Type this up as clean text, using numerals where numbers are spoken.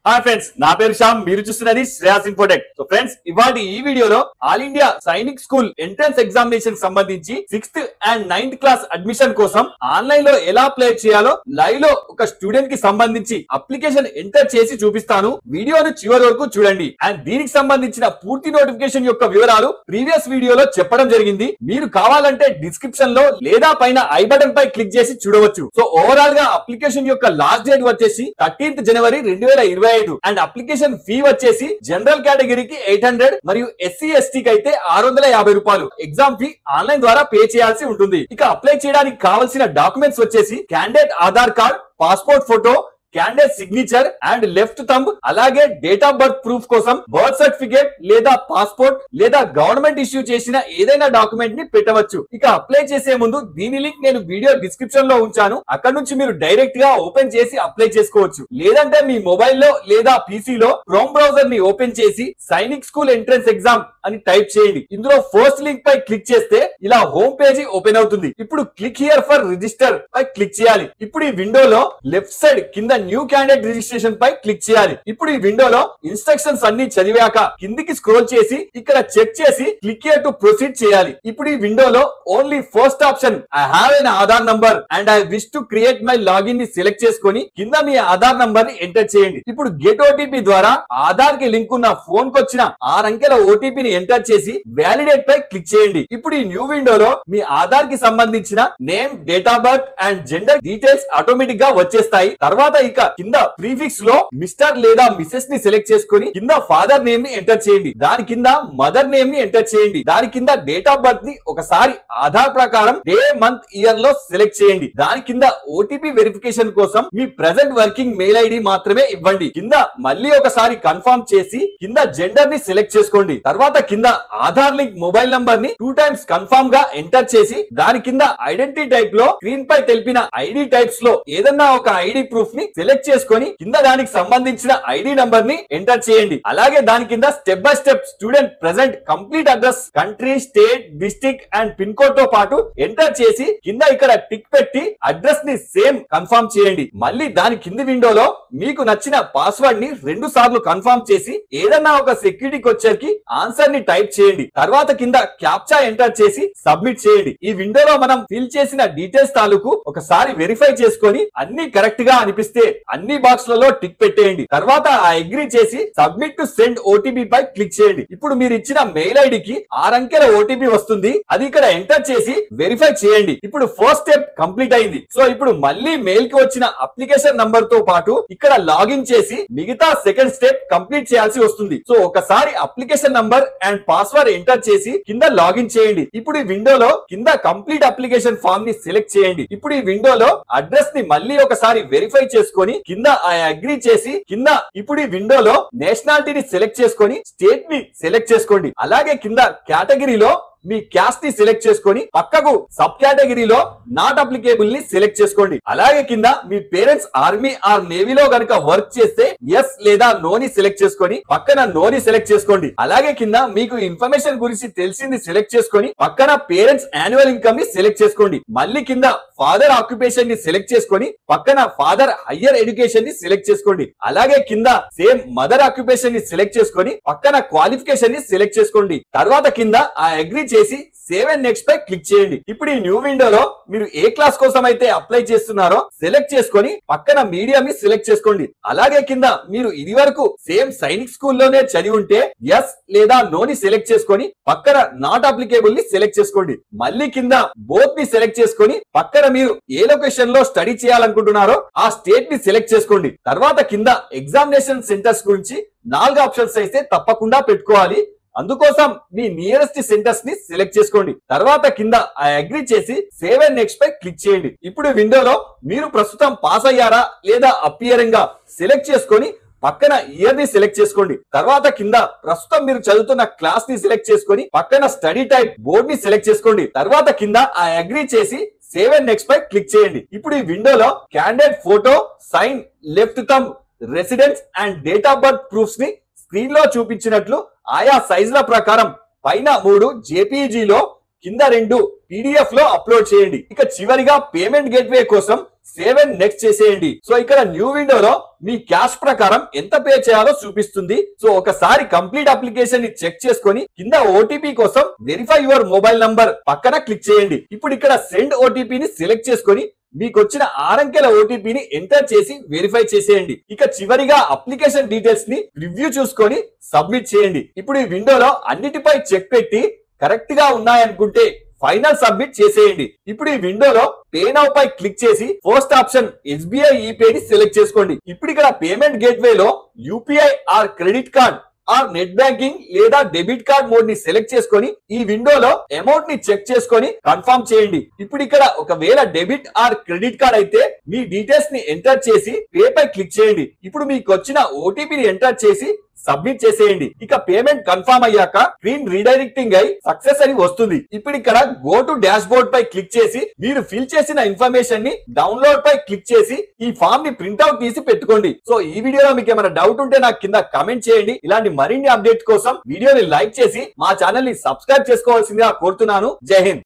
Hi friends, నా పేరు శ్యామ్. మీరు చూస్తున్నది శ్రేయాస్ ఇన్ఫోటెక్. సో ఫ్రెండ్స్, ఇవాళ ఈ వీడియోలో all India Sainik school entrance examination సంబంధించి 6th and 9th class admission కోసం ఆన్లైన్ లో ఎలా అప్లై చేయాలో లైవ్ లో ఒక స్టూడెంట్ కి సంబంధించి అప్లికేషన్ ఎంటర్ చేసి చూపిస్తాను. వీడియోను చివరి వరకు చూడండి. అండ్ దీనికి సంబంధించిన పూర్తి నోటిఫికేషన్ యొక్క వివరాలు ప్రీవియస్ వీడియోలో చెప్పడం జరిగింది. మీరు కావాలంటే డిస్క్రిప్షన్ లో లేదా పైన ఐ బటన్ పై క్లిక్ చేసి చూడవచ్చు. సో ఓవరాల్ గా అప్లికేషన్ యొక్క లాస్ట్ డేట్ వచ్చేసి 13th January 2025 and application fee వచ్చేసి జనరల్ కేటగిరీకి 800 మరియు ఎస్సీ ఎస్టీకి అయితే 650 రూపాయలు ఎగ్జామ్ ఫీ ఆన్లైన్ ద్వారా పే చేయాల్సి ఉంటుంది. ఇక అప్లై చేయడానికి కావాల్సిన డాక్యుమెంట్స్ వచ్చేసి candidate Aadhaar card, passport photo, candidate signature and left thumb, అలాగే డేట్ ఆఫ్ బర్త్ ప్రూఫ్ కోసం బర్త్ సర్టిఫికేట్ లేదా పాస్పోర్ట్ లేదా గవర్నమెంట్ ఇష్యూ చేసిన ఏదైనా డాక్యుమెంట్ ని పెట్టవచ్చు. ఇక అప్లై చేసే ముందు దీని లింక్ నేను వీడియో డిస్క్రిప్షన్ లో ఉంచాను. అక్కడ నుంచి మీరు డైరెక్ట్ గా ఓపెన్ చేసి అప్లై చేసుకోవచ్చు. లేదంటే మీ మొబైల్లో లేదా పీసీలో క్రోమ్ బ్రౌజర్ ని ఓపెన్ చేసి సైనిక్ స్కూల్ ఎంట్రన్స్ ఎగ్జామ్ అని టైప్ చేయండి. ఇందులో ఫస్ట్ లింక్ పై క్లిక్ చేస్తే ఇలా హోమ్ పేజీ ఓపెన్ అవుతుంది. ఇప్పుడు క్లిక్ హియర్ ఫర్ రిజిస్టర్ పై క్లిక్ చేయాలి. ఇప్పుడు ఈ విండోలో లెఫ్ట్ సైడ్ కింద న్యూ క్యాండిడేట్ రిజిస్ట్రేషన్ పై క్లిక్ చేయాలి. ఇప్పుడు ఈ విండోలో ఇన్స్ట్రక్షన్స్ అన్ని చదివాక కిందికి స్క్రోల్ చేసి ఇక్కడ చెక్ చేసి క్లిక్ హియర్ టు ప్రొసీడ్ చేయాలి. ఇప్పుడు ఈ విండోలో only first option I have an Aadhaar number and I wish to create my login ని సెలెక్ట్ చేసుకొని కింద మీ ఆధార్ నంబర్ ని ఎంటర్ చేయండి. ఇప్పుడు గెట్ ఓటీపీ ద్వారా ఆధార్ కి లింక్ ఉన్న ఫోన్ కు వచ్చిన 6 అంకెల ఓటీపీని ఎంటర్ చేసి వ్యాలిడేట్ పై క్లిక్ చేయండి. ఇప్పుడు ఈ న్యూ విండోలో మీ ఆధార్ కి సంబంధించిన name, date of birth and gender details automatic గా వచ్చేస్తాయి. తర్వాత ఇక కింద ప్రీఫిక్స్ లో మిస్టర్ లేదా మిసెస్ ని సెలెక్ట్ చేసుకొని కింద ఫాదర్ నేమ్ ని ఎంటర్ చేయండి. దాని కింద మదర్ నేమ్ ని ఎంటర్ చేయండి. దాని కింద డేట్ ఆఫ్ బర్త్ ని ఒకసారి ఆధార్ ప్రకారం డే, మంత్, ఇయర్ లో సెలెక్ట్ చేయండి. దాని కింద ఓటీపీ వెరిఫికేషన్ కోసం మీ ప్రెసెంట్ వర్కింగ్ మెయిల్ ఐడి మాత్రమే ఇవ్వండి. కింద మళ్ళీ ఒకసారి కన్ఫర్మ్ చేసి కింద జెండర్ ని సెలెక్ట్ చేసుకోండి. తర్వాత కింద ఆధార్ లింక్ మొబైల్ నంబర్ ని 2 టైమ్స్ కన్ఫర్మ్ గా ఎంటర్ చేసి దాని కింద ఐడెంటిటీ టైప్ లో స్క్రీన్ పై తెలిపిన ఐడి టైప్స్ లో ఏదన్నా ఒక ఐడి ప్రూఫ్ ని సెలెక్ట్ చేసుకొని కింద దానికి సంబంధించిన ఐడి నంబర్ ని ఎంటర్ చేయండి. అలాగే దాని కింద step by step student present complete address, country, state, district and pin code తో పాటు ఎంటర్ చేసి కింద ఇక్కడ టిక్ పెట్టి అడ్రస్ ని సేమ్ కన్ఫర్మ్ చేయండి. మళ్ళీ దాని కింది విండోలో మీకు నచ్చిన పాస్వర్డ్ ని 2 సార్లు కన్ఫర్మ్ చేసి ఏదన్నా ఒక సెక్యూరిటీ క్వశ్చన్ కి ఆన్సర్ ని టైప్ చేయండి. తర్వాత కింద క్యాప్చా ఎంటర్ చేసి సబ్మిట్ చేయండి. ఈ విండోలో మనం ఫిల్ చేసిన డీటెయిల్స్ తాలూకు ఒకసారి వెరిఫై చేసుకొని అన్ని కరెక్ట్ గా అనిపిస్తే అన్ని బాక్స్ లలో టిక్ పెట్టేయండి. తర్వాత ఆ అగ్రీ చేసి సబ్మిట్ టు సెండ్ ఓటీపీ పై క్లిక్ చేయండి. ఇప్పుడు మీరు ఇచ్చిన మెయిల్ ఐడికి 6 అంకెల ఓటీపీ వస్తుంది. అది ఇక్కడ ఎంటర్ చేసి వెరిఫై చేయండి. ఇప్పుడు ఫస్ట్ స్టెప్ కంప్లీట్ అయింది. సో ఇప్పుడు మళ్ళీ మెయిల్ కి వచ్చిన అప్లికేషన్ నంబర్ తో పాటు ఇక్కడ లాగిన్ చేసి మిగతా సెకండ్ స్టెప్ కంప్లీట్ చేయాల్సి వస్తుంది. సో ఒకసారి application number and password enter చేసి కింద లాగిన్ చేయండి. ఇప్పుడు ఈ విండోలో కింద కంప్లీట్ అప్లికేషన్ ఫామ్ ని సెలెక్ట్ చేయండి. ఇప్పుడు ఈ విండోలో అడ్రస్ ని మళ్ళీ ఒకసారి వెరిఫై చేసుకొని కింద ఐ అగ్రీ చేసి కింద ఇప్పుడు ఈ విండోలో నేషనాలిటీని సెలెక్ట్ చేసుకొని స్టేట్ ని సెలెక్ట్ చేసుకోండి. అలాగే కింద కేటగిరీలో మీ క్యాస్ట్ ని సెలెక్ట్ చేసుకొని పక్కకు సబ్ కేటగిరీలో నాట్ అప్లికేబుల్ ని సెలెక్ట్ చేసుకోండి. అలాగే కింద మీ పేరెంట్స్ ఆర్మీ ఆర్ నేవీలో గనుక వర్క్ చేస్తే ఎస్ లేదా నో ని సెలెక్ట్ చేసుకొని పక్కన నో ని సెలెక్ట్ చేసుకోండి. అలాగే కింద మీకు ఇన్ఫర్మేషన్ గురించి తెలిసింది సెలెక్ట్ చేసుకొని పక్కన పేరెంట్స్ యాన్యువల్ ఇన్కమ్ ని సెలెక్ట్ చేసుకోండి. మళ్ళీ కింద ఫాదర్ ఆక్యుపేషన్ ని సెలెక్ట్ చేసుకొని పక్కన ఫాదర్ హయ్యర్ ఎడ్యుకేషన్ ని సెలెక్ట్ చేసుకోండి. అలాగే కింద సేమ్ మదర్ ఆక్యుపేషన్ ని సెలెక్ట్ చేసుకొని పక్కన క్వాలిఫికేషన్ ని సెలెక్ట్ చేసుకోండి. తర్వాత కింద ఆ అగ్రీ చేసి సేవ్ అండ్ నెక్స్ట్ పై క్లిక్ చేయండి. ఇప్పుడు ఈ న్యూ విండోలో మీరు ఏ క్లాస్ కోసం అయితే అప్లై చేస్తున్నారో సెలెక్ట్ చేసుకొని పక్కన మీడియం ని సెలెక్ట్ చేసుకోండి. అలాగే కింద మీరు ఇది వరకు సేమ్ సైనిక్ స్కూల్లోనే చదివి ఉంటే ఎస్ లేదా నో ని సెలెక్ట్ చేసుకొని పక్కన నాట్ అప్లికేబుల్ ని సెలెక్ట్ చేసుకోండి. మళ్ళీ కింద బోత్ ని సెలెక్ట్ చేసుకొని పక్కన మీరు ఏ లొకేషన్ లో స్టడీ చేయాలనుకుంటున్నారో ఆ స్టేట్ ని సెలెక్ట్ చేసుకోండి. తర్వాత కింద ఎగ్జామినేషన్ సెంటర్స్ గురించి 4 ఆప్షన్స్ అయితే తప్పకుండా పెట్టుకోవాలి. అందుకోసం మీ నియరెస్ట్ సెంటర్స్ ని సెలెక్ట్ చేసుకోండి. తర్వాత కింద ఐ అగ్రీ చేసి సేవ్ అండ్ నెక్స్ట్ పై క్లిక్ చేయండి. ఇప్పుడు విండోలో మీరు ప్రస్తుతం పాస్ అయ్యారా లేదా అపియరింగ్ గా సెలెక్ట్ చేసుకొని పక్కన ఇయర్ ని సెలెక్ట్ చేసుకోండి. తర్వాత కింద ప్రస్తుతం మీరు చదువుతున్న క్లాస్ ని సెలెక్ట్ చేసుకొని పక్కన స్టడీ టైప్ బోర్డ్ ని సెలెక్ట్ చేసుకోండి. తర్వాత కింద ఐ అగ్రీ చేసి సేవ్ అండ్ నెక్స్ట్ పై క్లిక్ చేయండి. ఇప్పుడు ఈ విండోలో candidate photo, sign, left thumb, residence and date of birth proofs ని స్క్రీన్ లో చూపించినట్లు ఆయా సైజుల ప్రకారం పైన 3 జేపీజీ లో కింద 2 పీడిఎఫ్ లో అప్లోడ్ చేయండి. ఇక చివరిగా పేమెంట్ గేట్వే కోసం సేవ్ అండ్ నెక్స్ట్ చేసేయండి. సో ఇక్కడ న్యూ విండోలో మీ క్యాష్ ప్రకారం ఎంత పే చేయాలో చూపిస్తుంది. సో ఒకసారి కంప్లీట్ అప్లికేషన్ ని చెక్ చేసుకొని కింద ఓటీపీ కోసం వెరిఫై యువర్ మొబైల్ నంబర్ పక్కన క్లిక్ చేయండి. ఇప్పుడు ఇక్కడ సెండ్ ఓటీపీని సెలెక్ట్ చేసుకొని మీకు వచ్చిన 6 అంకెల ఓటీపీని ఎంటర్ చేసి వెరిఫై చేసేయండి. ఇక చివరిగా అప్లికేషన్ డీటెయిల్స్ ని రివ్యూ చూసుకొని సబ్మిట్ చేయండి. ఇప్పుడు ఈ విండోలో అన్నిటిపై చెక్ పెట్టి కరెక్ట్ గా ఉన్నాయనుకుంటే ఫైనల్ సబ్మిట్ చేసేయండి. ఇప్పుడు ఈ విండోలో పే నౌ పై క్లిక్ చేసి ఫస్ట్ ఆప్షన్ ఎస్బీఐ ఈపే ని సెలెక్ట్ చేసుకోండి. ఇప్పుడు ఇక్కడ పేమెంట్ గేట్వే లో UPI or credit card or net banking లేదా డెబిట్ కార్డ్ మోడ్ ని సెలెక్ట్ చేసుకొని ఈ విండోలో అమౌంట్ ని చెక్ చేసుకొని కన్ఫర్మ్ చేయండి. ఇప్పుడు ఇక్కడ ఒకవేళ డెబిట్ ఆర్ క్రెడిట్ కార్డ్ అయితే మీ డీటెయిల్స్ ని ఎంటర్ చేసి పే పై క్లిక్ చేయండి. ఇప్పుడు మీకు వచ్చిన ఓటీపీని ఎంటర్ చేసి సబ్మిట్ చేసేయండి. ఇక పేమెంట్ కన్ఫర్మ్ అయ్యాక స్క్రీన్ రీడైరెక్టింగ్ అయి సక్సెస్ అని వస్తుంది. ఇప్పుడు ఇక్కడ గో టు డాష్ బోర్డ్ పై క్లిక్ చేసి మీరు ఫిల్ చేసిన ఇన్ఫర్మేషన్ ని డౌన్లోడ్ పై క్లిక్ చేసి ఈ ఫామ్ ని ప్రింట్అవుట్ తీసి పెట్టుకోండి. సో ఈ వీడియోలో మీకు ఏమైనా డౌట్ ఉంటే నాకు కింద కమెంట్ చేయండి. ఇలాంటి మరిన్ని అప్డేట్ కోసం వీడియోని లైక్ చేసి మా ఛానల్ ని సబ్స్క్రైబ్ చేసుకోవాల్సిందిగా కోరుతున్నాను. జై హింద్.